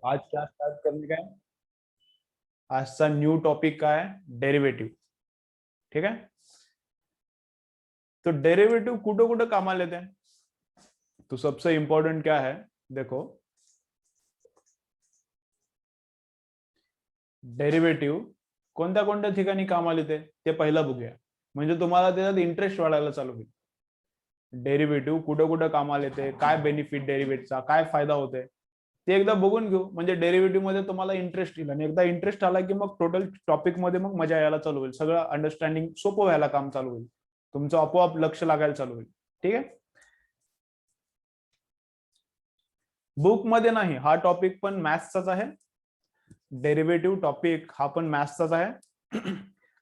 आज क्या स्टार्ट करने का है? आजचा न्यू टॉपिक काय आहे? डेरिव्हेटिव्ह. ठीक आहे. तो डेरिवेटिव कुठं कुठं कामाला येते? तो सबसे इंपॉर्टेंट क्या है, देखो डेरिव्हेटिव्ह कोणत्या कोणत्या ठिकाणी कामाला येते ते पहिलं बघूया, म्हणजे तुम्हाला त्याच्यात इंटरेस्ट वाढायला चालू होईल. डेरिव्हेटिव्ह कुठं कुठं कामाला येते, काय बेनिफिट डेरिव्हेटिव्हचा, काय फायदा होते ते एकदा बघून घेऊ, म्हणजे डेरिव्हेटिव्ह मध्ये तुम्हाला इंटरेस्ट येईल. आणि एकदा इंटरेस्ट आला की मग टोटल टॉपिक मध्ये मग मजा यायला चालू होईल, सगळं अंडरस्टँडिंग सोपं व्हायला काम चालू होईल, तुमचं आपोआप लक्ष लागायला चालू होईल. ठीक आहे. बुक मध्ये नाही, हा टॉपिक पण मॅथ्सचाच आहे. डेरिव्हेटिव्ह टॉपिक हा पण मॅथ्सचाच आहे.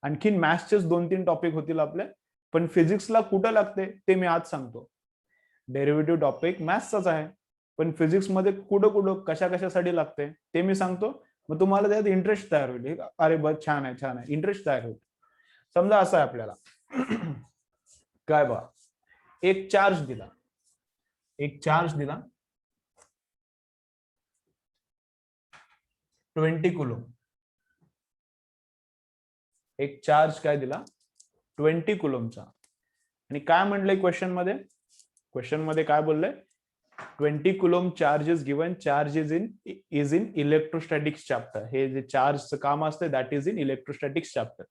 आणखीन मॅथ्सचेच 2-3 टॉपिक होतील आपले, पण फिजिक्सला कुठं लागते ते मी आज सांगतो. डेरिव्हेटिव्ह टॉपिक मॅथ्सचाच आहे, पण फिजिक्स मध्ये कुठं कुठं कशा कशासाठी लागते ते मी सांगतो. मग तुम्हाला त्यात इंटरेस्ट तयार होईल. अरे बस छान आहे छान आहे, इंटरेस्ट तयार होईल. समजा असं आहे आपल्याला काय बा, एक चार्ज दिला 20 कुलम. एक चार्ज काय दिला 20 कुलमचा. आणि काय म्हणलंय क्वेश्चन मध्ये काय बोललंय? 20 coulomb charge is given, charge is in electrostatics chapter. हे जे चार्जचं काम असते that is in electrostatics chapter.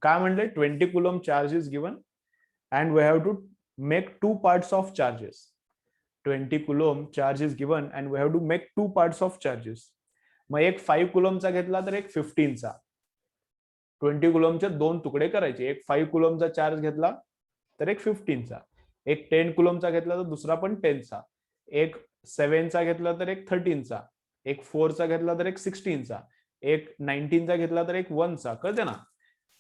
काय म्हणलंय? 20 coulomb charge is given and we have to make 2 parts of charges. 20 coulomb charge is given and we have to make 2 parts of charges. मग एक 5 कुलमचा घेतला तर एक 15चा. 20 कुलमचे 2 तुकडे करायचे. एक 5 कुलमचा चार्ज घेतला तर एक 15चा. एक 10 कुलमचा घेतला तर दुसरा पण 10चा. एक 7चा घेतला तर एक 13चा. एक 4चा घेतला तर एक 16चा. एक 19चा घेतला तर एक 1चा. कळते ना?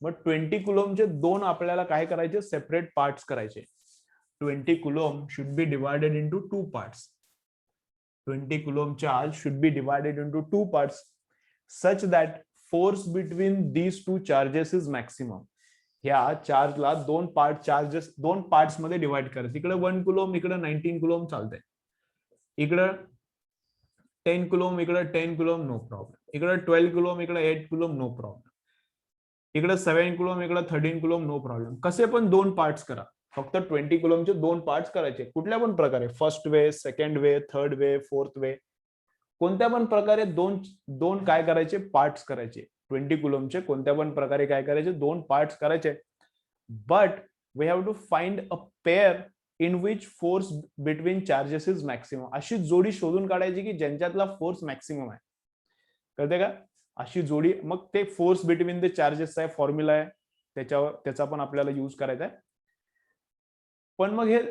मग 20 कुलमचे 2 आपल्याला काय करायचे? सेपरेट पार्ट्स करायचे. 20 coulomb should be divided into 2 parts. 20 coulomb charge should be divided into 2 parts such that force between these 2 charges is maximum. ह्या चार्जला 2 पार्ट्स मध्ये डिवाइड करायचं. इकडे 1 कुलम, इकडे 19 कुलम चालतंय. इकडे 10 कुलम, इकडे 10 कुलम, नो प्रॉब्लेम. इकडे 12 कुलम, इकडे 8 कुलम, नो प्रॉब्लेम. इकडे 7 कुलम, इकडे 13 कुलम, नो प्रॉब्लेम. कसे पण 2 पार्ट्स करा. फक्त 20 कुलमचे 2 पार्ट्स करायचे. कुठल्या पण प्रकारे, फर्स्ट वे, सेकंड वे, थर्ड वे, फोर्थ वे, कोणत्या पण प्रकारे दोन काय करायचे? पार्ट्स करायचे. 20 कुलमचे कोणत्या पण प्रकारे काय करायचे? 2 पार्ट्स करायचे. But we have to find a pair in which force between charges is maximum. अशी जोडी शोधून काढायची की ज्यांच्यातला फोर्स मॅक्सिमम आहे. कळते का? अशी जोडी. मग ते फोर्स बिटवीन द चार्जेस आहे, फॉर्म्युला आहे, त्याचा पण आपल्याला युज करायचा आहे. पण मग हे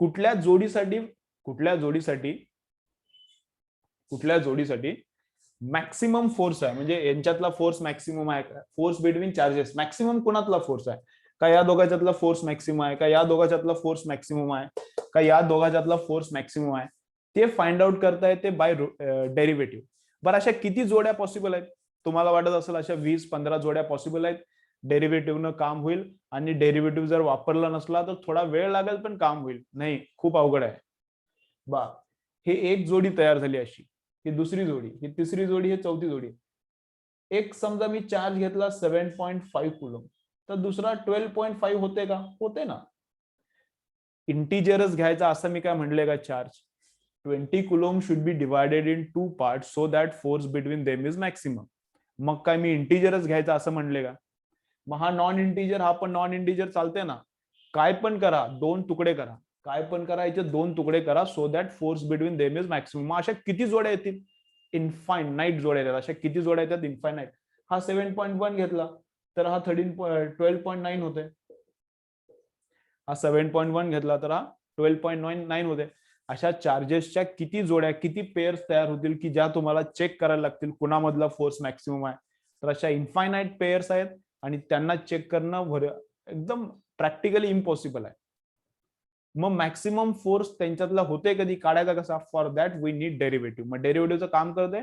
कुठल्या जोडीसाठी मॅक्सिमम फोर्स आहे, म्हणजे यांच्यातला फोर्स मॅक्सिमम आहे का? फोर्स बिटवीन चार्जेस मॅक्सिमम कोणातला फोर्स आहे का? या दोघांच्यातला फोर्स मॅक्सिमम आहे का? या दोघांच्यातला फोर्स मॅक्सिमम आहे का? या दोघांच्यातला फोर्स मॅक्सिमम आहे, ते फाइंड आउट करता येते बाय डेरिव्हेटिव्ह. बरं, अशा किती जोड्या पॉसिबल आहेत? तुम्हाला वाटत असेल अशा 20-15 जोड्या पॉसिबल आहेत. डेरिव्हेटिव्हनं काम होईल. आणि डेरिव्हेटिव्ह जर वापरला नसला तर थोडा वेळ लागेल, पण काम होईल. नाही, खूप अवघड आहे बा. हे एक जोडी तयार झाली अशी, ही दुसरी जोडी, ही तिसरी जोडी, ही चौथी जोडी. एक समजा मी चार्ज घेतला 7.5 कुलम, तर दुसरा 12.5 होते का? होते ना. इंटिजरच घ्यायचा असं मी काय म्हणले का? Charge 20 coulomb should be divided in 2 parts so that force between them is maximum. मग काय मी इंटिजरच घ्यायचा असं म्हणले का? मग हा नॉन इंटिजर, हा पण नॉन इंटिजर चालते ना. काय पण करा, 2 तुकडे करा. काय पण करायचे, 2 तुकडे करा so that force between them is maximum. अशा किती जोड्या येतील? इनफायनाईट जोड्या येतात. अशा किती जोड्या येतात? इनफायनाईट. हा 7.1 घेतला तर हा 12.9 होते. हा 7.1 घेतला तर हा 12.9 होते. अशा चार्जेसच्या किती जोड्या, किती पेअर्स तयार होतील की ज्या तुम्हाला चेक करायला लागतील कुणामधला फोर्स मॅक्सिमम आहे. तर अशा इनफायनाईट पेअर्स आहेत आणि त्यांना चेक करणं एकदम प्रॅक्टिकली इम्पॉसिबल आहे. मग मॅक्सिमम फोर्स त्यांच्यातला होते कधी? काढायचा कसा? For that we need derivative. मग डेरिव्हेटिव्हचं काम करते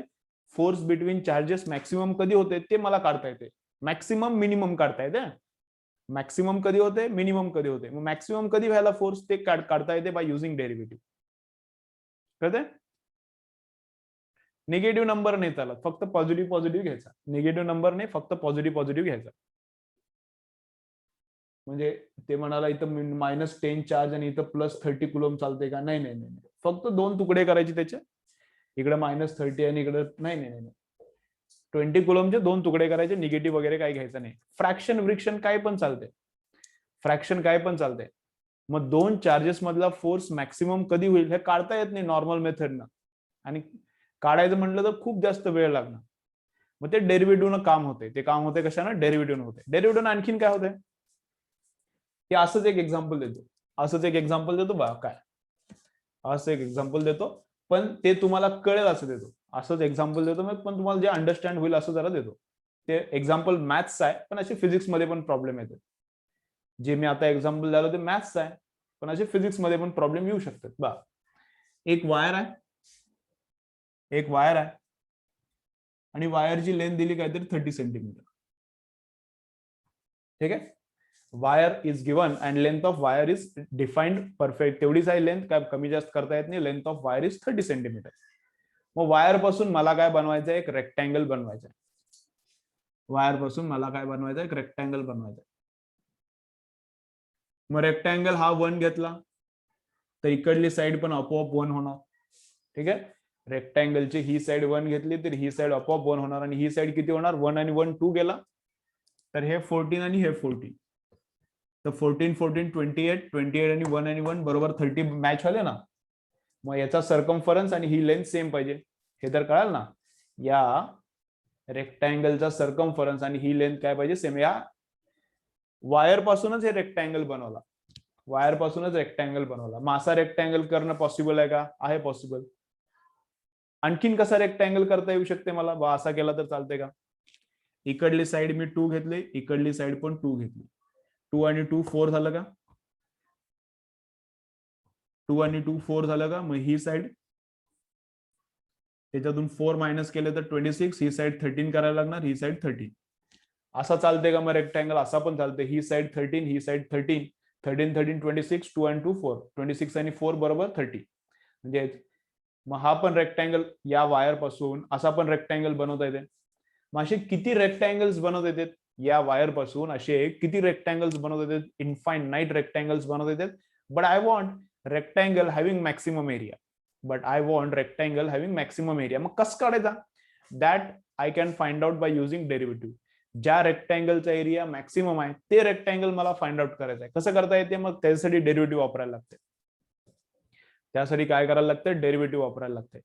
फोर्स बिटवीन चार्जेस मॅक्सिमम कधी होते ते मला काढता येते. मॅक्सिमम मिनिमम काढता येते. मॅक्सिमम कधी होते, मिनिमम कधी होते. मग मॅक्सिमम कधी व्हायला फोर्स ते काढता येते बाय युझिंग डेरिव्हेटिव्ह. कळते? निगेटिव्ह नंबर नाही चालत, फक्त पॉझिटिव्ह पॉझिटिव्ह घ्यायचा. निगेटिव्ह नंबर नाही, फक्त पॉझिटिव्ह पॉझिटिव्ह घ्यायचा. म्हणजे ते म्हणाला इथं -10 चार्ज आणि इथं +30 कुलम चालते का? नाही नाही नाही, फक्त 2 तुकडे करायचे त्याचे, इकडे -30 आणि इकडे नाही नाही नाही 20 कुलमचे 2 तुकडे करायचे, निगेटिव्ह वगैरे काही घ्यायचं नाही. फ्रॅक्शन व्रिक्शन काय पण चालते, फ्रॅक्शन काय पण चालते. मग 2 चार्जेस मधला फोर्स मॅक्सिमम कधी होईल हे काढता येत नाही नॉर्मल मेथडनं, आणि काढायचं म्हटलं तर खूप जास्त वेळ लागणार. मग ते डेरिव्हेटिव्हनं काम होते. ते काम होते कशानं? डेरिव्हेटिव्हनं होते. डेरिव्हेटिव्हनं आणखीन काय होते की असंच एक एक्झाम्पल देतो, असंच एक एक्झाम्पल देतो बा, काय असं एक एक्झाम्पल देतो, पण ते तुम्हाला कळेल असं देतो. असंच एक्झाम्पल देतो मग, पण तुम्हाला जे अंडरस्टँड होईल असं जरा देतो. ते एक्झाम्पल मॅथ्स आहे, पण असे फिजिक्स मध्ये पण प्रॉब्लेम येतात. जे मी आता एक्झाम्पल द्यालो ते मॅथ्स आहे, पण असे फिजिक्स मध्ये पण प्रॉब्लेम येऊ शकतात बा. एक वायर आहे, एक वायर आहे आणि वायरची लेंथ दिली काहीतरी 30 सेंटीमीटर. ठीक आहे, wire is given and length of wire is defined perfect. तेवढीच आहे लेंथ, काय कमी जास्त करता येत नाही. Length of wire is 30 centimetre. मग वायर पासून मला काय बनवायचं आहे? एक रेक्टँगल बनवायचं आहे. वायर पासून मला काय बनवायचं आहे? एक रेक्टँगल बनवायचं आहे. मग रेक्टँगल हा 1 घेतला तर इकडली साइड पण आपोआप 1 होणार. ठीक आहे, रेक्टँगलची ही साइड 1 घेतली तर ही साइड आपोआप 1 होणार, आणि ही साइड किती होणार? 1 आणि 1 2 गेला तर हे 14 आणि हे 14. तर 14 14 28, 28 आणि 1 आणि 1 बरोबर 30 मॅच झाले ना. मग याचा सर्कम्फरन्स आणि ही लेंथ सेम पाहिजे, हे तर कळाल ना. या रेक्टँगलचा सर्कम्फरन्स आणि ही लेंथ काय पाहिजे? सेम. या वायर पासूनच हे रेक्टँगल बनवला, वायर पासूनच रेक्टँगल बनवला. मग असा रेक्टँगल करणं पॉसिबल आहे का? आहे पॉसिबल. आणखीन कसा रेक्टँगल करता येऊ शकते मला बा? असा केला तर चालते का? इकडली साइड मी 2 घेतली, इकडली साइड पण 2 घेतली. 2 आणि 2 4 झालं का? 2 आणि 2 4 झालं का? मग ही साइड, त्याच्यातून 4 मायनस केले तर 26, ही साइड 13 करायला लागणार, ही साइड 13. असा चालते का मग रेक्टँगल? असा पण चालते. ही साइड 13, ही साइड 13, 13 13 26, 2 आणि 2 4, 26 आणि 4 बरोबर 30. म्हणजे मग हा पण रेक्टँगल या वायर पासून असा पण रेक्टँगल बनवता येते. मग असे किती रेक्टँगल्स बनवता येतात? या वायर पासून असे किती रेक्टँगल्स बनवता येतात? इनफायनाइट रेक्टँगल्स बनवता येतात. But I want rectangle having maximum area. मग कसं काढायचा? That I can find out by using derivative. ज्या रेक्टँगलचा एरिया मॅक्सिमम आहे ते रेक्टँगल मला फाइंड आउट करायचं आहे. कसं करता येते? मग त्यासाठी डेरिव्हेटिव्ह वापरायला लागते. त्यासाठी काय करायला लागतं? डेरिव्हेटिव्ह वापरायला लागते.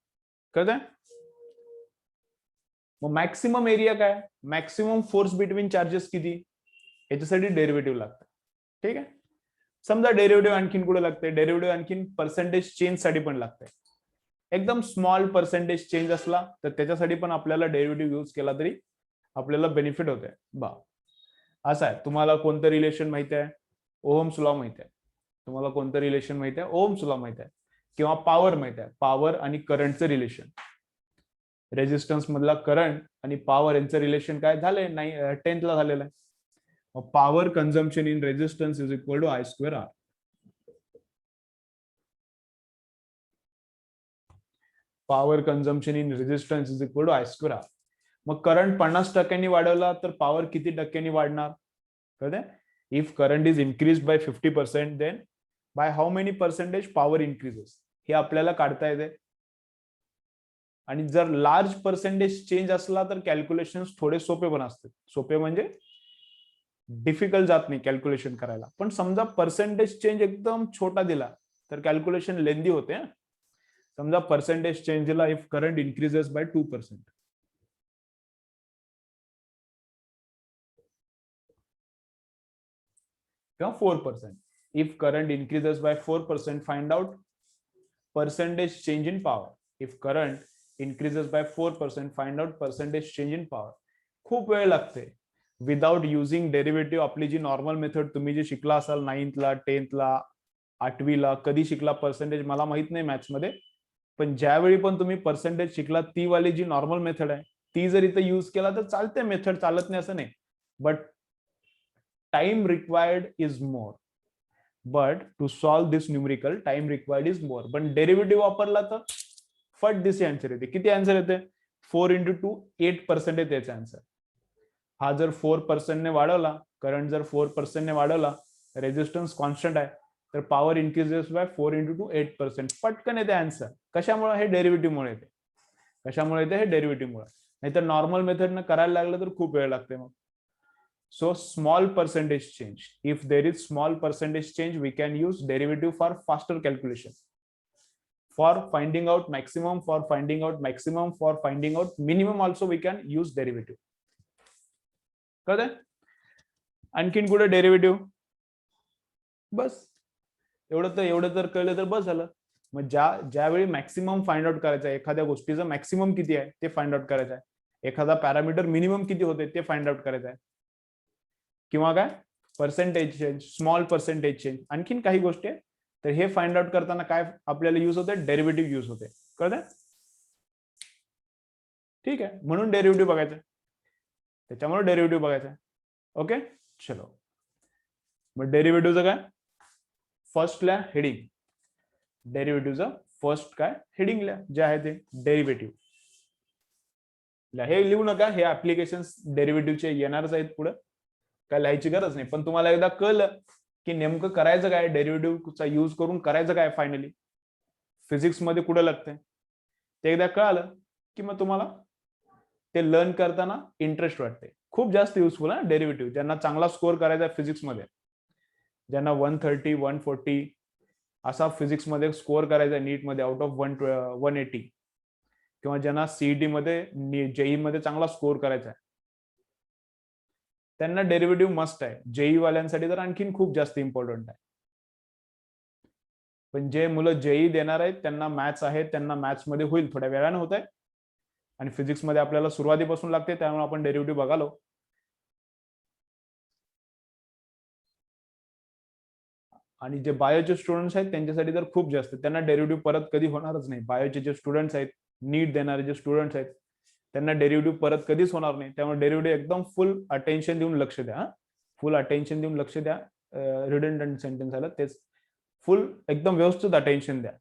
कळतंय? मग मॅक्सिमम एरिया काय? मॅक्सिमम फोर्स बिटवीन चार्जेस किती? याच्यासाठी डेरिव्हेटिव्ह लागतं. ठीक आहे, समजा डेरिव्हेटिव्ह आणखीन कुठे लागते? डेरिव्हेटिव्ह आणखीन पर्सेंटेज चेंज साठी पण लागते. एकदम स्मॉल पर्सेंटेज चेंज असला तर त्याच्यासाठी पण आपल्याला डेरिव्हेटिव्ह यूज केला तरी आपल्याला बेनिफिट होते बा. असं आहे. तुम्हाला कोणतं रिलेशन माहिती आहे? ओहम्स लॉ माहिती आहे. तुम्हाला कोणतं रिलेशन माहिती आहे? ओहम्स लॉ माहिती आहे. किंवा पॉवर माहिती आहे. पॉवर आणि करंटचं रिलेशन, रेजिस्टन्स मधला करंट आणि पॉवर यांचं रिलेशन काय झालंय? 10th ला झालेलं आहे. Power consumption in resistance is equal to I² R. Power consumption in resistance is equal to I² R. मग करंट 50% वाढवला तर पॉवर किती टक्क्यांनी वाढणार? कळतंय? If current is increase by 50%, then by how many percentage power increases? हे आपल्याला काढता येते. आणि जर लार्ज पर्सेंटेज चेंज असला तर कॅल्क्युलेशन थोडे सोपे पण असतात. सोपे म्हणजे डिफिकल्ट जात नाही कॅल्क्युलेशन करायला. पण समजा पर्सेंटेज चेंज एकदम छोटा दिला तर कॅल्क्युलेशन लेंदी होते. समजा पर्सेंटेज चेंज दिला, इफ करंट इन्क्रीजेस बाय 2% किंवा 4%. If current increases by 4%, find out percentage change in power. If current increases by 4%, find out percentage change in power. खूप वेळ लागते. विदाउट युझिंग डेरिव्हेटिव्ह आपली जी normal method तुम्ही जे शिकला असाल 9th ला, 10th ला, 8वी ला, कधी शिकला पर्सेंटेज मला माहित नाही मॅथ्स मध्ये, पण ज्यावेळी पण तुम्ही पर्सेंटेज शिकला ती वाली जी नॉर्मल मेथड आहे ती जर इथे यूज केला तर चालते. मेथड चालत नाही असं नाही, but time required is more. But to solve this numerical time required is more. पण डेरिव्हेटिव्ह वापरला तर फट दिसे आन्सर येते. किती आन्सर येते? 4 × 2 8% आहे त्याचा आन्सर. हा जर 4% ने वाढवला, करंट जर 4% ने वाढवला, रेजिस्टन्स कॉन्स्टंट आहे, तर पॉवर इन्क्रीजेस बाय 4 × 2 8%. पटकन येते आन्सर. कशामुळे? हे डेरिव्हेटिव्ह मुळे येते. कशामुळे येते? हे डेरिव्हेटिव्ह मुळे. नाहीतर नॉर्मल मेथडनं करायला लागलं तर खूप वेळ लागते मग. So small percentage change. If there is small percentage change, we can use derivative for faster calculation. For finding out maximum, for finding out maximum, for finding out minimum also we can use derivative. कळतंय? आणखीन कुठे derivative? बस एवढं तर कळलं तर बस झालं. मग ज्यावेळी मॅक्सिमम फाइंड आउट करायचं आहे, एखाद्या गोष्टीचं मॅक्सिमम किती आहे ते फाइंड आउट करायचं आहे, एखादा पॅरामीटर मिनिमम किती होते ते फाइंड आउट करायचं आहे, किंवा काय percentage change, small percentage change, आणखीन काही गोष्टी आहेत, तर हे फाइंड आउट करताना काय आपल्याला यूज होते? डेरिव्हेटिव्ह यूज होते. कळतंय? ठीक आहे, म्हणून डेरिव्हेटिव्ह बघायचं, त्याच्यामुळे डेरिव्हेटिव्ह बघायचं. ओके, चलो. मग डेरिव्हेटिव्हचं काय? फर्स्ट ला हेडिंग, डेरिव्हेटिव्हचं फर्स्ट काय हेडिंग ला जे आहे ते डेरिव्हेटिव्ह. हे लिहू नका, हे ऍप्लिकेशन डेरिव्हेटिव्हचे येणारच आहेत पुढे, काय लिहायची गरज नाही. पण तुम्हाला एकदा कळलं की नेमकं करायचं काय, डेरिव्हेटिव्हचा यूज करून करायचं काय, फायनली फिजिक्स मध्ये कुठं लागतंय ते एकदा कळालं की मग तुम्हाला ते लर्न करताना इंटरेस्ट वाटते. खूप जास्त युजफुल आहे डेरिव्हेटिव्ह. ज्यांना चांगला स्कोर करायचा आहे फिजिक्स मध्ये, ज्यांना 130 140 असा फिजिक्स मध्ये स्कोर करायचा आहे नीट मध्ये आउट ऑफ 180, किंवा ज्यांना सीईटी मध्ये, जेई मध्ये चांगला स्कोर करायचा आहे, त्यांना डेरिव्हेटिव्ह मस्ट आहे. जेई वाल्यांसाठी तर आणखीन खूप जास्त इम्पॉर्टंट आहे. पण जे मुलं जेई देणार आहेत त्यांना मॅथ्स आहे, त्यांना मॅथ्स मध्ये होईल, थोड्या वेळाने होत आहे, आणि फिजिक्स मध्ये आपल्याला सुरुवातीपासून लागते, त्यामुळे आपण डेरिव्हेटिव्ह बघालो. आणि जे बायोचे स्टुडंट्स आहेत त्यांच्यासाठी तर खूप जास्त, त्यांना डेरिव्हेटिव्ह परत कधी होणारच नाही. बायोचे जे स्टुडंट्स आहेत, नीट देणारे जे स्टुडंट्स आहेत, त्यांना डेरिव्हेटिव्ह परत कधीच होणार नाही. त्यामुळे डेरिव्हेटिव्ह एकदम फुल अटेन्शन देऊन लक्ष द्या. फुल अटेन्शन देऊन लक्ष द्या. रिडंडंट सेंटेन्स आलं तेच, फुल एकदम व्यवस्थित अटेन्शन द्या.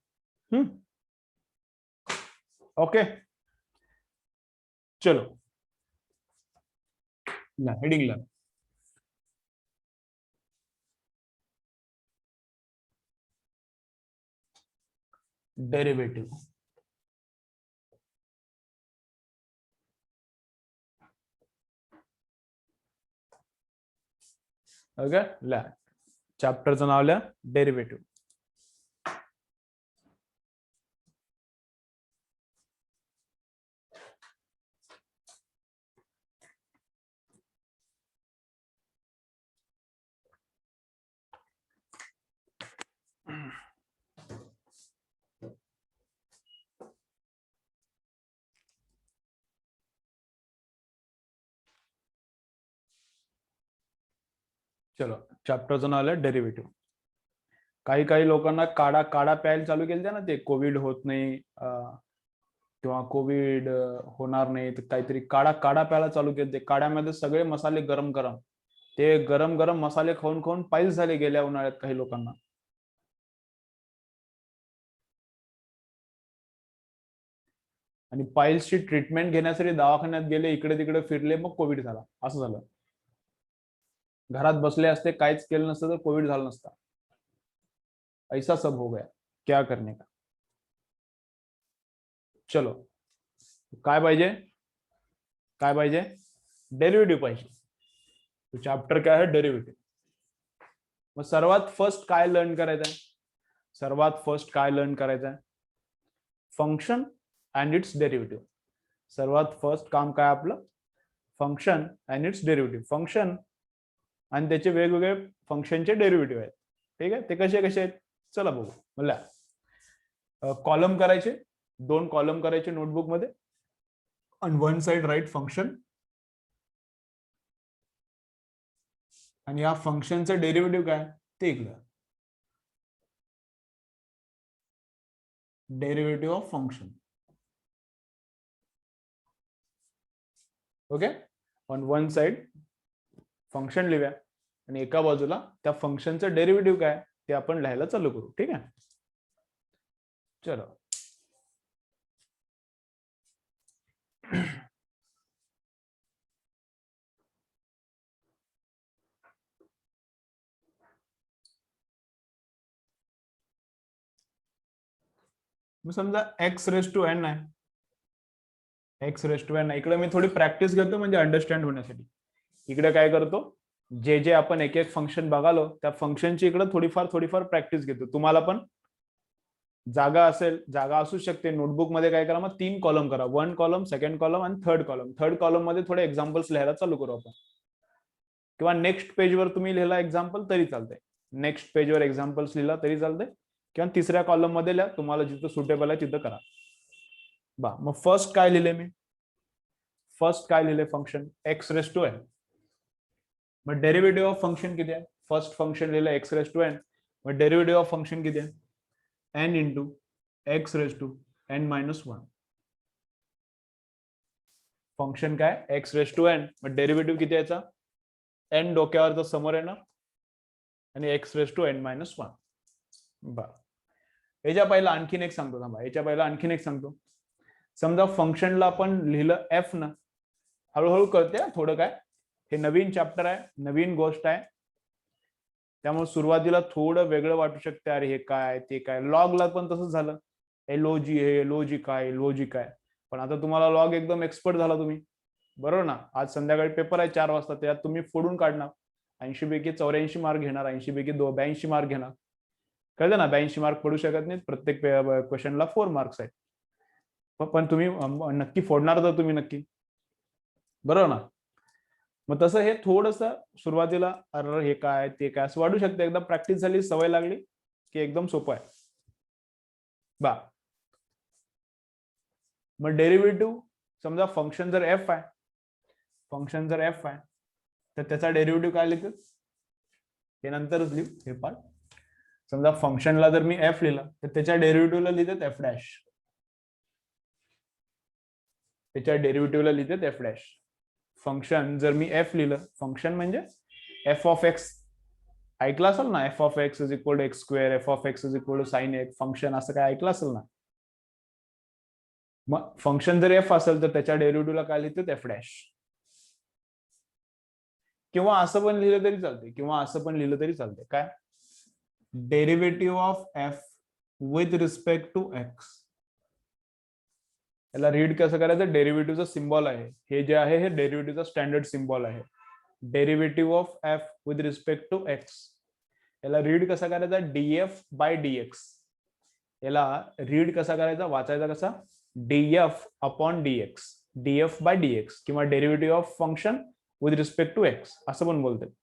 ओके, चलो हेडिंग ला डेरिव्हेटिव्ह. ओके, ला चॅप्टरचं नाव लिहा डेरिव्हेटिव्ह. चलो, चॅप्टरचं नाव आहे डेरिव्हेटिव्ह. काही लोकांना काढा प्यायला चालू केलं ना, ते कोविड होत नाही किंवा कोविड होणार नाही, तर काहीतरी काढा प्यायला चालू केलं. ते काढ्यामध्ये सगळे मसाले गरम ते गरम मसाले खाऊन पायल्स झाले गेल्या उन्हाळ्यात काही लोकांना. आणि पायल्सची ट्रीटमेंट घेण्यासाठी दवाखान्यात गेले, इकडे तिकडे फिरले, मग कोविड झाला. असं झालं. घरात बसले असते, काहीच केलं नसतं तर कोविड झाला नसता. ऐसा सब हो गया, क्या करने का. चलो, काय पाहिजे? डेरिव्हेटिव्ह पाहिजे. चॅप्टर काय आहे? डेरिव्हेटिव्ह. मग सर्वात फर्स्ट काय लर्न करायचं आहे? Function and it's derivative. सर्वात फर्स्ट काम काय आपलं? Function and it's derivative. Function आणि त्याचे वेगवेगळे फंक्शनचे डेरिव्हेटिव्ह आहेत. ठीक आहे, ते कसे आहेत चला बघू. मला कॉलम करायचे, 2 कॉलम करायचे नोटबुक मध्ये. On one side write function, आणि या फंक्शनचं डेरिव्हेटिव्ह काय ते इकडं. Derivative of function. Okay, on one side function लिहूया, आणि एका बाजूला त्या फंक्शनचं डेरिव्हेटिव्ह काय ते आपण लिहायला चालू करू. ठीक आहे, चलो. समजा एक्स रेस टू एन आहे, एक्स रेस टू एन. इकडे मी थोडी प्रॅक्टिस घेतो म्हणजे अंडरस्टँड होण्यासाठी. इकडे काय करतो, जे जे आपण एक एक फंक्शन बघालो त्या फंक्शनची इकडे थोडीफार प्रॅक्टिस घेतो. तुम्हाला पण जागा असेल, जागा असू शकते नोटबुक मध्ये, काय करा मग 3 कॉलम करा, 1 कॉलम, 2nd कॉलम आणि 3rd कॉलम. 3rd कॉलम मध्ये थोडे एक्झाम्पल्स लिहायला चालू करू आपण, किंवा नेक्स्ट पेजवर तुम्ही लिहिला एक्झाम्पल तरी चालतंय. नेक्स्ट पेजवर एक्झाम्पल्स लिहिला तरी चालतंय, किंवा 3ऱ्या कॉलम मध्ये लिहा, तुम्हाला जिथं सुटेबल आहे तिथं करा. बा मग फर्स्ट काय लिहिले मी, फर्स्ट काय लिहिले function x raise to n. मग डेरिव्हेटिव्ह ऑफ फंक्शन किती आहे, फर्स्ट फंक्शन लिहिलं एक्स रेस टू एन, मग डेरिव्हेटिव्ह ऑफ फंक्शन किती आहे, n into x raise to n minus 1. Function काय एक्स रेस टू एन, मग डेरिव्हेटिव्ह किती याचा, एन डोक्यावरचा समोर येणार आणि x raise to n minus 1. बरं, याच्या पहिला आणखीन एक सांगतो थांबा, याच्या पहिला आणखीन एक सांगतो. समजा फंक्शनला आपण लिहिलं एफ ना, हळूहळू कळते थोडं काय, हे नवीन चॅप्टर आहे, नवीन गोष्ट आहे, त्यामुळे सुरुवातीला थोडं वेगळं वाटू शकते, अरे हे काय ते काय. लॉगला पण तसंच झालं, एलओजी हे एलओजी काय एलओजी काय, पण आता तुम्हाला लॉग एकदम एक्सपर्ट झाला तुम्ही, बरोबर ना. आज संध्याकाळी पेपर आहे 4 वाजता, त्यात तुम्ही फोडून काढणार, 80 पैकी 84 मार्क घेणार, 80 पैकी 82 मार्क घेणार. कळलं ना, 82 मार्क पडू शकत नाहीत, प्रत्येक क्वेश्चनला 4 मार्क्स आहेत, पण तुम्ही नक्की फोडणार तर तुम्ही नक्की, बरोबर ना. मग तसं हे थोडस सुरुवातीला अरे हे काय ते काय असं वाटू शकतं, एकदा प्रॅक्टिस झाली, सवय लागली की एकदम सोपं आहे. बा मग डेरिव्हेटिव्ह, समजा फंक्शन जर एफ आहे, फंक्शन जर एफ आहे तर त्याचा डेरिव्हेटिव्ह काय लिहितो हे नंतरच लिहू हे पार्ट. समजा फंक्शनला जर मी एफ लिहिला तर त्याच्या डेरिव्हेटिव्हला लिहितात एफ डॅश, त्याच्या डेरिव्हेटिव्हला लिहितात एफ डॅश. फंक्शन जर मी एफ लिहिलं, फंक्शन म्हणजे एफ ऑफ एक्स ऐकलं असेल ना, f of x is equal to x square, f of x is equal to sine x, function असं काय ऐकलं असेल ना. मग फंक्शन जर एफ असेल तर त्याच्या डेरिव्हेटिव्हला काय लिहितात एफ डॅश, किंवा असं पण लिहिलं तरी चालते, किंवा असं पण लिहिलं तरी चालते, काय derivative of F with respect to X. याला रीड कसं करायचं, डेरिव्हेटिव्हचा सिम्बॉल आहे हे जे आहे, हे डेरिव्हेटिव्हचा स्टँडर्ड सिम्बॉल आहे, derivative of F with respect to X. याला रीड कसा करायचा, डीएफ बाय डीएक्स. याला रीड कसा करायचा, वाचायचा कसा, DF upon DX, DF by DX, किंवा derivative of function with respect to X असं पण बोलते.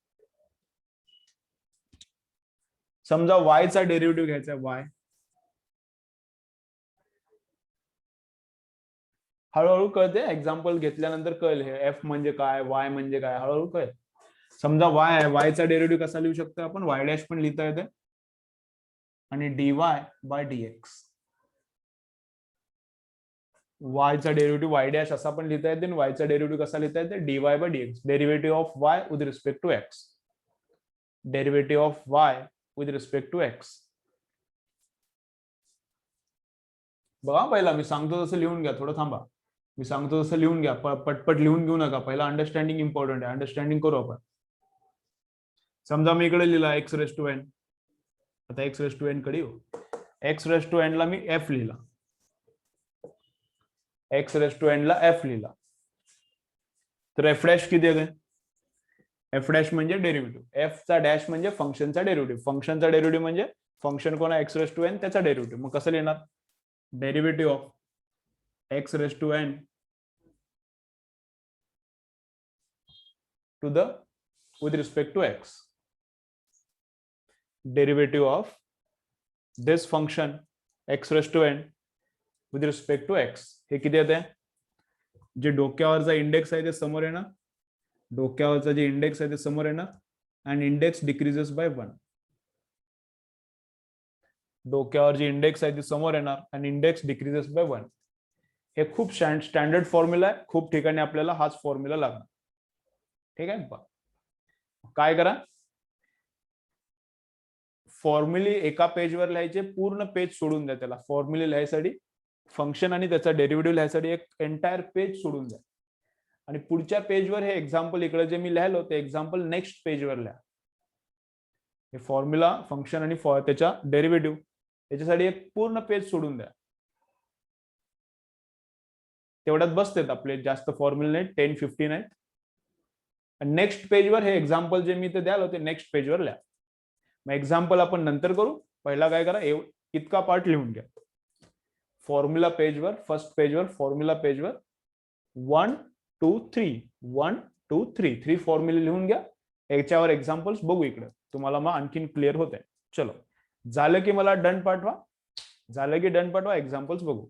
समजा वाय चा डेरिव्हेटिव्ह घ्यायचा, वाय, हळूहळू कळते, एक्झाम्पल घेतल्यानंतर कळेल हे एफ म्हणजे काय, वाय म्हणजे काय, हळूहळू कळेल. समजा वाय आहे, वायचा डेरिव्हेटिव्ह कसा लिहू शकतो आपण, वाय डॅश पण लिहिता येते, आणि डीवाय बाय डीएक्स. वायचा डेरिव्हेटिव्ह वाय डॅश असा पण लिहिता येते, आणि वायचा डेरिव्हेटिव्ह कसा लिहिता येते, dy by dx, derivative of Y with respect to x, derivative of Y with respect to x. बघा पहिला मी सांगतो तसं लिहून घ्या, थोडं थांबा, मी सांगतो तसं लिहून घ्या, पटपट लिहून घेऊ नका, पहिला अंडरस्टँडिंग इम्पॉर्टंट आहे, अंडरस्टँडिंग करू आपण. समजा मी इकडे लिहिला एक्स रेस टू एन, आता एक्स रेस टू एन कडे येऊ, एक्स रेस टू एन ला मी एफ लिहिला, एक्स रेस टू एन ला एफ लिहिला, तर एफ डॅश किती येते, एफ डॅश म्हणजे डेरिव्हेटिव्ह, एफ चा डॅश म्हणजे फंक्शनचा डेरिव्हेटिव्ह, फंक्शनचा डेरिव्हेटिव्ह म्हणजे फंक्शन कोण आहे एक्स रेस टू एन, त्याचा डेरिव्हेटिव्ह. मग कसं लिहिणार, derivative of x raise to n to the with respect to x, derivative of this function x raised to n with respect to x. हे किती येते, जे डोक्यावरचा इंडेक्स आहे ते समोर येणार, डोक्यावरचा जे इंडेक्स आहे ते समोर येणार, and index decreases by 1. डोक्यावर जे इंडेक्स आहे ते समोर येणार आणि इंडेक्स डिक्रीजेस बाय 1. हे खूप स्टँडर्ड फॉर्म्युला आहे, खूप ठिकाणी आपल्याला हाच फॉर्म्युला लागणार. ठीक आहे, काय करा, फॉर्म्युले एका पेजवर लिहायचे, पूर्ण पेज सोडून द्या त्याला फॉर्म्युले लिहायसाठी, फंक्शन आणि त्याचा डेरिव्हेटिव्ह लिहायसाठी एक एंटायर पेज सोडून द्या आणि पुढच्या पेजवर हे एक्झाम्पल इकडे जे मी लिहिलो ते एक्झाम्पल नेक्स्ट पेजवर लिहा. हे फॉर्म्युला फंक्शन आणि त्याच्या डेरिव्हेटिव्ह याच्यासाठी एक पूर्ण पेज सोडून द्या. तेवढ्यात बसतेत आपले, जास्त फॉर्म्युले नाही, 10-15 आहेत. नेक्स्ट पेजवर हे एक्झाम्पल जे मी ते द्याल ते नेक्स्ट पेजवर लिहा. मग एक्झाम्पल आपण नंतर करू, पहिला काय करा, इतका पार्ट लिहून घ्या. फॉर्म्युला पेजवर, फर्स्ट पेजवर, फॉर्म्युला पेजवर 1 2 3 1 2 3 3 फॉर्म्युले लिहून घ्या. याच्यावर एक्झाम्पल्स बघू इकडे, तुम्हाला मग आणखीन क्लिअर होत आहे. चलो, झालं की मला डन पाठवा, झालं की डन पाठवा, एक्झाम्पल्स बघू.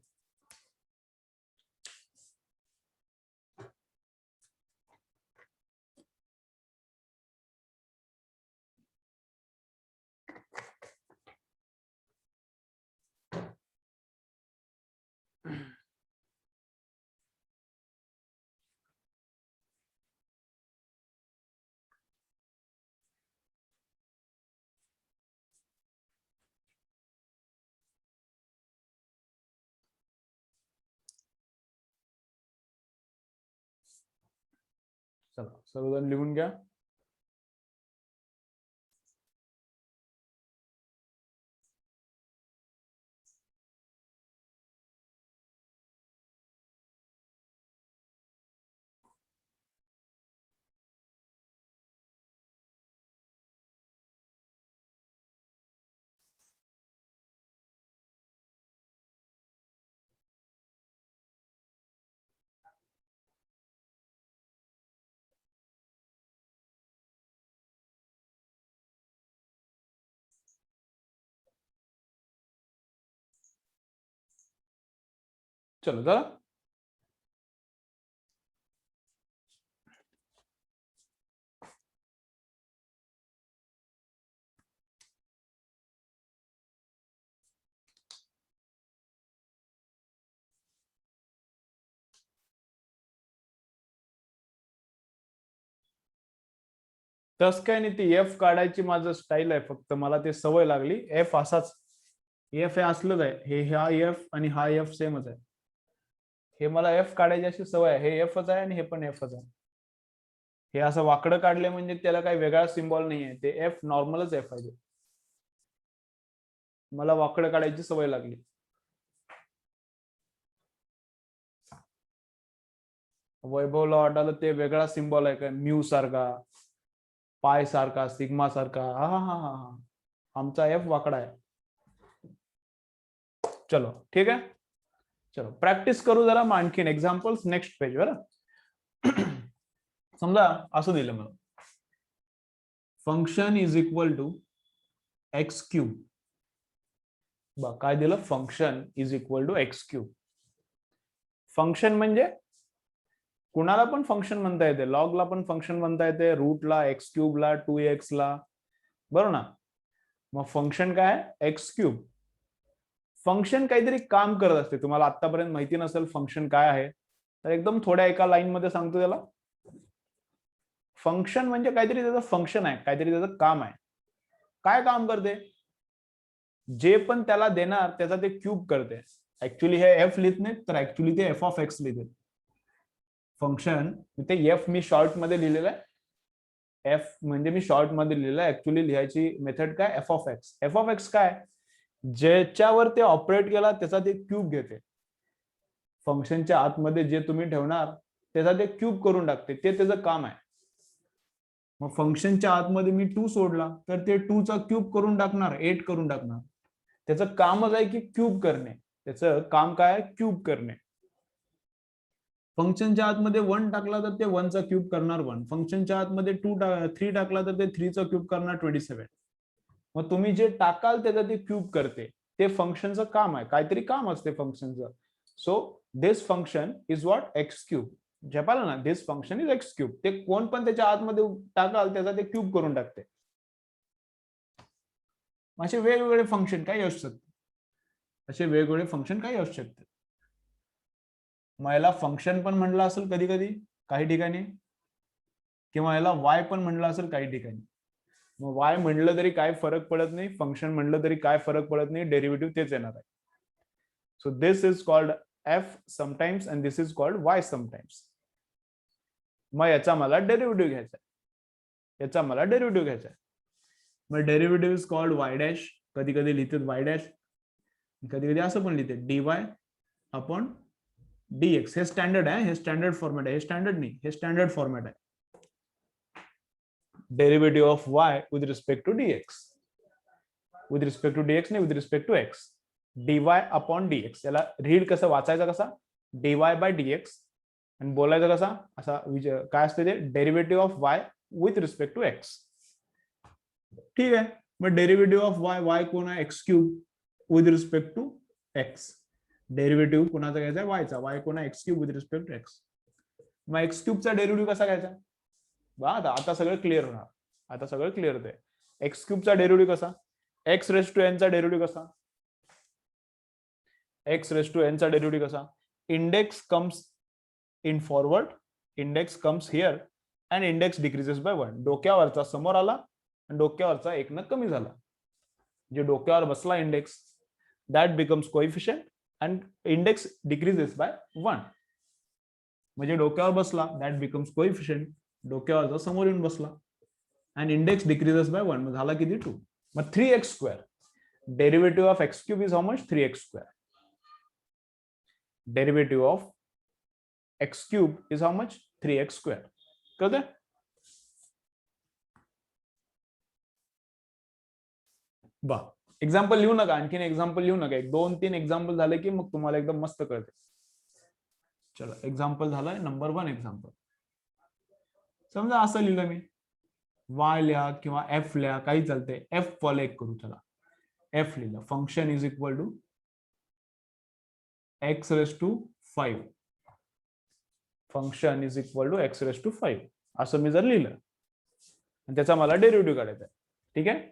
चला, सर्वजण लिहून घ्या. चलो झालं. तस काय नाही, ती एफ काढायची माझं स्टाईल आहे, फक्त मला ते सवय लागली. एफ असाच, एफ हे असलंच आहे, हे हा एफ आणि हा एफ सेमच आहे. हे मला एफ काढायची अशी सवय आहे, हे एफच आहे आणि हे पण एफच आहे. हे असं वाकडं काढले म्हणजे त्याला काही वेगळा सिम्बॉल नाहीये, ते एफ नॉर्मलच एफ आहे. मला वाकडं काढायची सवय लागली. वैभवला वाटायला ते वेगळा सिम्बॉल आहे काय, म्यू सारखा, पाय सारखा, सिग्मा सारखा. हा हा हा हा, आमचा एफ वाकडा आहे. चलो ठीक आहे, चलो प्रॅक्टिस करू जरा. मग आणखीन एक्झाम्पल्स नेक्स्ट पेज वर. समजा असं दिलं मला, function is equal to x cube. काय दिलं, function is equal to x cube. Function म्हणजे कुणाला पण फंक्शन म्हणता येते, लॉगला पण फंक्शन म्हणता येते, रूटला, एक्स क्यूबला, 2x ला, बरोबर ना. मग फंक्शन काय, एक्स क्यूब. फंक्शन काहीतरी काम करत असते. तुम्हाला आतापर्यंत माहिती नसेल फंक्शन काय आहे, तर एकदम थोड्या एका लाईन मध्ये सांगतो त्याला. फंक्शन म्हणजे काहीतरी त्याचं फंक्शन आहे, काहीतरी त्याचं काम आहे. काय काम करते, जे पण त्याला देणार त्याचा ते क्यूब करते. ऍक्च्युली हे एफ लिहित नाही, तर ऍक्च्युली ते एफ ऑफ एक्स लिहिते. फंक्शन ते एफ मी शॉर्ट मध्ये लिहिलेलं आहे, एफ म्हणजे मी शॉर्ट मध्ये लिहिलेलं आहे. ऍक्च्युली लिहायची मेथड काय, F of x. F of x काय, ज्याच्यावर ते ऑपरेट केला त्याचा ते क्यूब घेते. फंक्शनच्या आतमध्ये जे तुम्ही ठेवणार त्याचा ते क्यूब करून टाकते, ते त्याचं काम आहे. मग फंक्शनच्या आतमध्ये मी 2 सोडला तर ते 2 चा क्यूब करून टाकणार, 8 करून टाकणार. त्याचं कामच आहे की क्यूब करणे. त्याचं काम काय, क्यूब करणे. फंक्शनच्या आतमध्ये 1 टाकला तर ते 1 चा क्यूब करणार 1. फंक्शनच्या आतमध्ये 3 टाकला तर ते 3 चा क्यूब करणार 27. मग तुम्ही जे टाकाल त्याचं ते क्यूब करते. ते फंक्शनचं काम आहे, काहीतरी काम असते फंक्शनचं. So this function is what, X cube. जे पाहिलं ना, this function is X cube. ते कोण पण त्याच्या आतमध्ये टाकाल त्याचा ते क्यूब करून टाकते. असे वेगवेगळे फंक्शन काही असू शकते, असे वेगवेगळे फंक्शन काही असू शकते. मग याला फंक्शन पण म्हणलं असेल कधी कधी काही ठिकाणी, किंवा याला वाय पण म्हणलं असेल काही ठिकाणी. मग वाय म्हणलं तरी काय फरक पडत नाही, फंक्शन म्हणलं तरी काय फरक पडत नाही, डेरिव्हेटिव्ह तेच येणार आहे. So this is called F sometimes and this is called Y sometimes. मग याचा मला डेरिव्हेटिव्ह घ्यायचा आहे, याचा मला डेरिव्हेटिव्ह घ्यायचा आहे. मग derivative is called Y dash, कधी कधी लिहितात वाय डॅश, कधी कधी असं पण लिहिते डीवाय अपॉन डीएक्स. हे स्टँडर्ड आहे, हे स्टँडर्ड फॉर्मॅट आहे, हे स्टँडर्ड नाही, हे स्टँडर्ड फॉर्मॅट आहे. Derivative of Y with respect to DX, with respect to DX नाही, with respect to X. DY upon DX, याला रीड कसं वाचायचं, कसा डीवाय बाय डीएक्स, आणि बोलायचं कसा असा काय असते ते derivative of Y with respect to x. ठीक आहे. मग डेरिव्हेटिव्ह ऑफ वाय, वाय कोण आहे x cube with respect to x. Derivative कोणाचा घ्यायचा आहे वायचा, वाय कोण आहे x cube with respect to x. मग एक्स क्यूबचा डेरिव्हेटिव्ह कसा घ्यायचा बा, आता सगळं क्लिअर होणार, आता सगळं क्लिअर होतंय. एक्स क्यूबचा डेरिव्हेटिव्ह कसा, एक्स रेस टू एन चा डेरिव्हेटिव्ह कसा, एक्स रेस टू एन चा डेरिव्हेटिव्ह कसा, index comes in forward, index comes here and index decreases by 1. डोक्यावरचा समोर आला आणि डोक्यावरचा एकनं कमी झाला. जे डोक्यावर बसला index that becomes coefficient and index decreases by 1. म्हणजे डोक्यावर बसला दॅट बिकम्स कोएफिशियंट, डोक्यावरचा समोर येऊन बसला अँड इंडेक्स डिक्रीजेस बाय 1. मग झाला किती 2. मग 3x square. Derivative of x cube is how much 3x square. Derivative of x cube is how much 3x square. कळतंय? बा एक्झाम्पल लिहू नका, आणखीन एक्झाम्पल लिहू नका, 2-3 एक्झाम्पल झाले की मग तुम्हाला एकदम मस्त कळते. चला एक्झाम्पल झालाय नंबर 1 एक्झाम्पल. समजा असं लिहिलं मी, वाय लिहा किंवा एफ लिहा, काही चालते. एफ फॉलो एक करू, चला एफ लिहिलं. Function is equal to x raise to 5. Function is equal to x raise to 5 असं मी जर लिहिलं आणि त्याचा मला डेरिव्हेटिव्ह काढायचा आहे. ठीक आहे.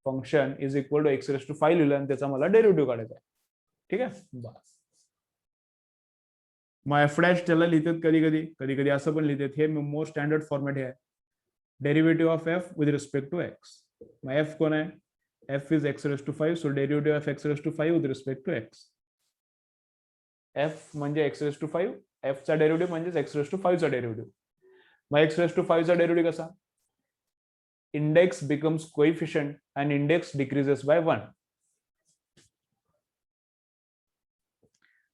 Function is equal to x raise to 5 लिहिलं आणि त्याचा मला डेरिव्हेटिव्ह काढायचा आहे. ठीक आहे. बस. मग एफ डॅश त्याला लिहितात कधी कधी असं पण लिहितात. हे मोस्ट स्टँडर्ड फॉर्मॅट आहे. Derivative of F with respect to x. मग एफ कोण आहे, f is x raise to 5, so derivative of x raise to 5 with respect to x. F म्हणजे एक्स रेस टू 5, एफ चा derivative म्हणजे x raise to 5 चा derivative. मग x raise to 5 चा derivative कसा, index becomes coefficient and index decreases by 1.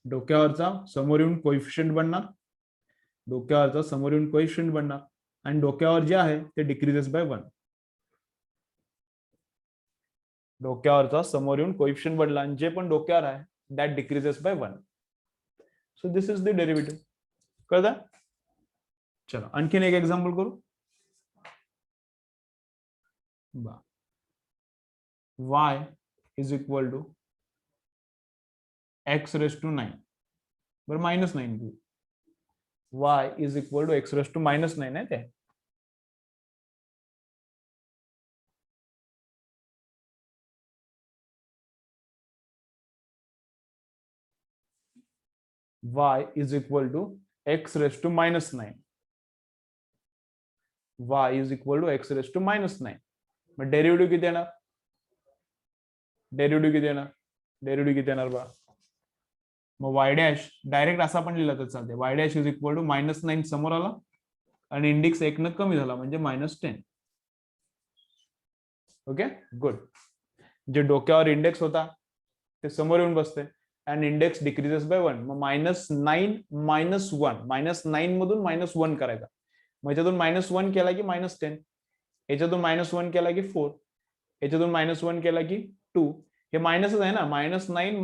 डोक्यावरचा समोर येऊन कोएफिशियंट बनणार, डोक्यावरचा समोर येऊन कोएफिशियंट बनणार आणि डोक्यावर जे आहे ते डिक्रीजेस बाय 1. डोक्यावरचा समोर येऊन कोएफिशियंट बनला आणि जे पण डोक्यावर आहे that decreases by 1. So this is the derivative. कळतं? चला आणखीन एक एक्झाम्पल करू. y is equal to x raise to 9, बरं -9 घेऊ. y is equal to x raise to -9 आहे ते. y is equal to x raised to -9. y is equal to x raised to -9. मग डेरिव्हेटिव्ह किती येणार, डेरिव्हेटिव्ह किती येणार, डेरिव्हेटिव्ह किती येणार बा. मग y डॅश डायरेक्ट असा पण लिहिला तर चालते. y dash is equal to -9 समोर आला आणि इंडेक्स 1 न कमी झाला म्हणजे -10. Okay good. जे डोक्यावर इंडेक्स होता ते समोर येऊन बसते and index decreases by 1. मग -9 -1, -9 मधून -1 करायचा. मग याच्यातून -1 केला की -10, याच्यातून -1 केला की 4, याच्यातून -1 केला की 2. हे मायनसच आहे ना, -9